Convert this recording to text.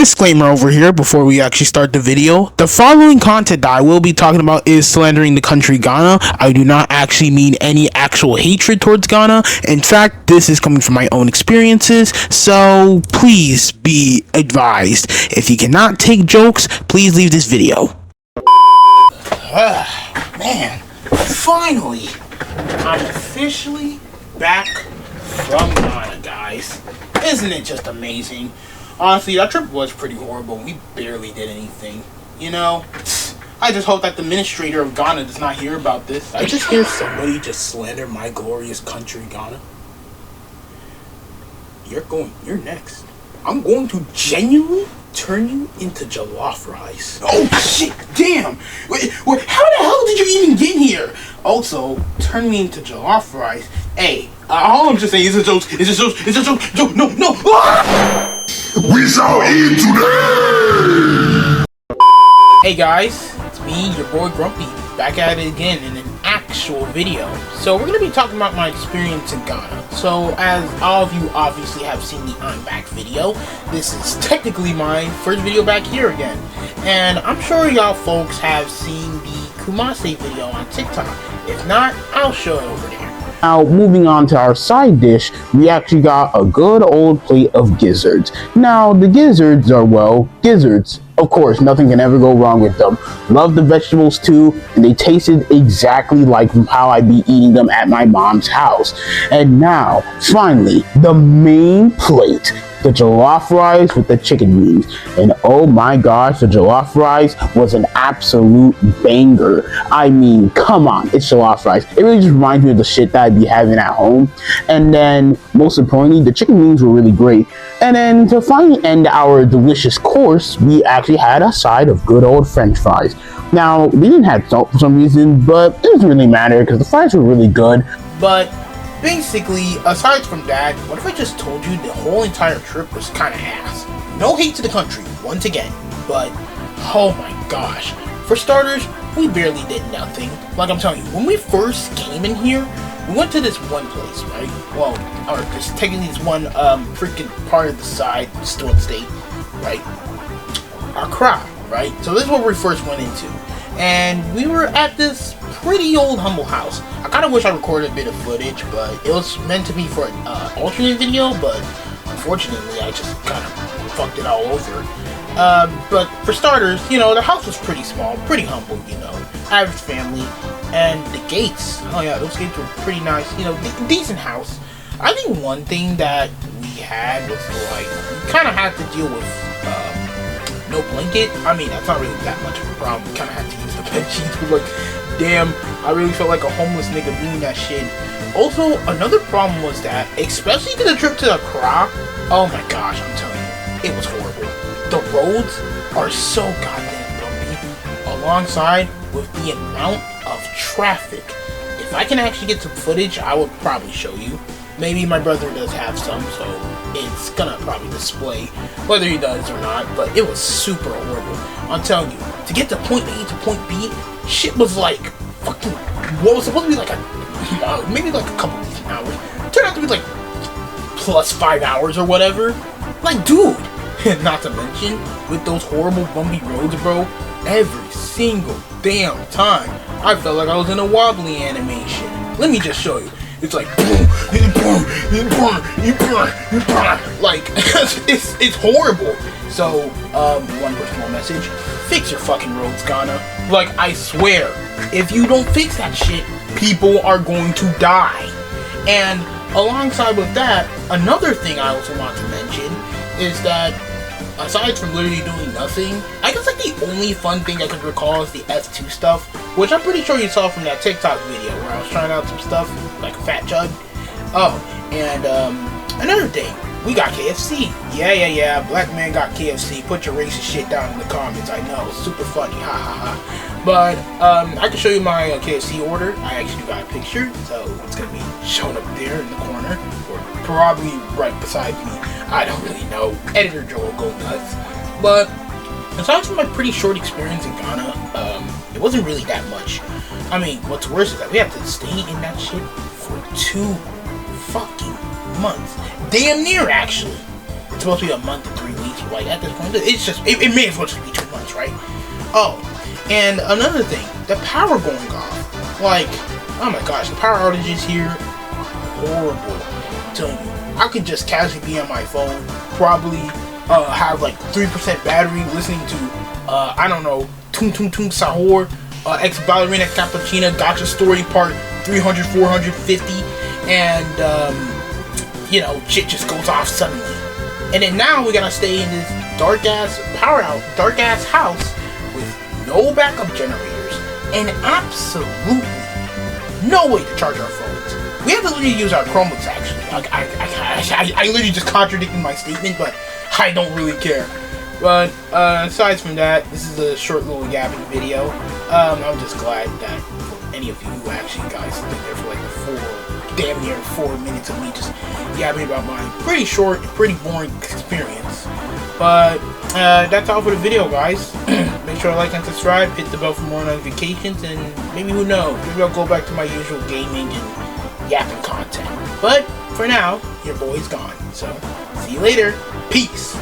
Disclaimer over here before we actually start the video. The following content that I will be talking about is slandering the country Ghana. I do not actually mean any actual hatred towards Ghana. In fact, this is coming from my own experiences, so please be advised. If you cannot take jokes, please leave this video. Man, finally, I'm officially back from Ghana, guys. Isn't it just amazing? Honestly, that trip was pretty horrible. We barely did anything. You know, I just hope that the administrator of Ghana does not hear about this. I just hear somebody just slander my glorious country, Ghana. You're next. I'm going to genuinely turn you into jollof rice. Oh shit, damn. Wait, how the hell did you even get here? Also, turn me into jollof rice. Hey, all I'm just saying is a joke. It's a joke. No. Ah! We shall eat today! Hey guys, it's me, your boy Grumpy, back at it again in an actual video. So we're going to be talking about my experience in Ghana. So as all of you obviously have seen the I'm Back video, this is technically my first video back here again. And I'm sure y'all folks have seen the Kumase video on TikTok. If not, I'll show it over there. Now, moving on to our side dish, we actually got a good old plate of gizzards. Now, the gizzards are, well, gizzards. Of course, nothing can ever go wrong with them. Love the vegetables too, and they tasted exactly like how I'd be eating them at my mom's house. And now, finally, the main plate. The jollof rice with the chicken wings. And oh my gosh, the jollof rice was an absolute banger. I mean, come on, it's jollof rice. It really just reminds me of the shit that I'd be having at home. And then, most importantly, the chicken wings were really great. And then, to finally end our delicious course, we actually had a side of good old French fries. Now, we didn't have salt for some reason, but it doesn't really matter because the fries were really good. But basically, aside from that, what if I just told you the whole entire trip was kind of ass? No hate to the country, once again, but oh my gosh. For starters, we barely did nothing. Like I'm telling you, when we first came in here, we went to this one place, right? Well, or just taking this one freaking part of the side, still in state, right? Accra, right? So this is what we first went into. And we were at this pretty old humble house. I kind of wish I recorded a bit of footage, but it was meant to be for an alternate video, but unfortunately I just kind of fucked it all over. But for starters, you know, the house was pretty small, pretty humble, you know, average family, and the gates, oh yeah, those gates were pretty nice, you know, decent house. I think one thing that we had was like, we kind of had to deal with no blanket. I mean, that's not really that much of a problem. We kind of had to use the bed sheets. We're like, damn, I really felt like a homeless nigga doing that shit. Also, another problem was that, especially to the trip to Accra, oh my gosh, I'm telling you, it was horrible. The roads are so goddamn bumpy, alongside with the amount of traffic. If I can actually get some footage, I would probably show you. Maybe my brother does have some, so it's gonna probably display whether he does or not, but it was super horrible. I'm telling you, to get to point A to point B, shit was like fucking, what was supposed to be like maybe like a couple decent hours, turned out to be like plus 5 hours or whatever. Like, dude, not to mention, with those horrible bumpy roads, bro, every single damn time, I felt like I was in a wobbly animation. Let me just show you. It's like boom, like it's horrible. So one personal message: fix your fucking roads, Ghana. Like, I swear, if you don't fix that shit, people are going to die. And alongside with that, another thing I also want to mention is that aside from literally doing nothing, I guess like the only fun thing I could recall is the F2 stuff, which I'm pretty sure you saw from that TikTok video where I was trying out some stuff, like a fat chug. Oh, and another thing, we got KFC. Yeah, black man got KFC. Put your racist shit down in the comments. I know, it's super funny, ha ha ha. But I can show you my KFC order. I actually got a picture, so it's gonna be shown up there in the corner, or probably right beside me. I don't really know. Editor Joel, go nuts. But aside from my pretty short experience in Ghana, it wasn't really that much. I mean, what's worse is that we had to stay in that shit for 2 fucking months. Damn near, actually. It's supposed to be a month and 3 weeks, Like, at this point, it's just, it may as well just be 2 months, right? Oh, and another thing, the power going off. Like, oh my gosh, the power outages here, horrible. I'm telling you, I could just casually be on my phone, probably have like 3% battery, listening to, I don't know, Tung Tung Tung Sahur, Ex Ballerina Cappuccina, Gotcha Story Part 300, 450, and, you know, shit just goes off suddenly. And then now we gotta stay in this dark ass house with no backup generators and absolutely no way to charge our phones. We have to literally use our Chromebooks actually. I literally just contradicted my statement, but I don't really care. But aside from that, this is a short little yapping video. I'm just glad that any of you who actually guys sit there for like damn near 4 minutes of me just yapping about my pretty short, pretty boring experience. But that's all for the video, guys. Make sure to like and subscribe, hit the bell for more notifications, and maybe, who knows, maybe I'll go back to my usual gaming and yapping content. But for now, your boy's gone. So see you later. Peace.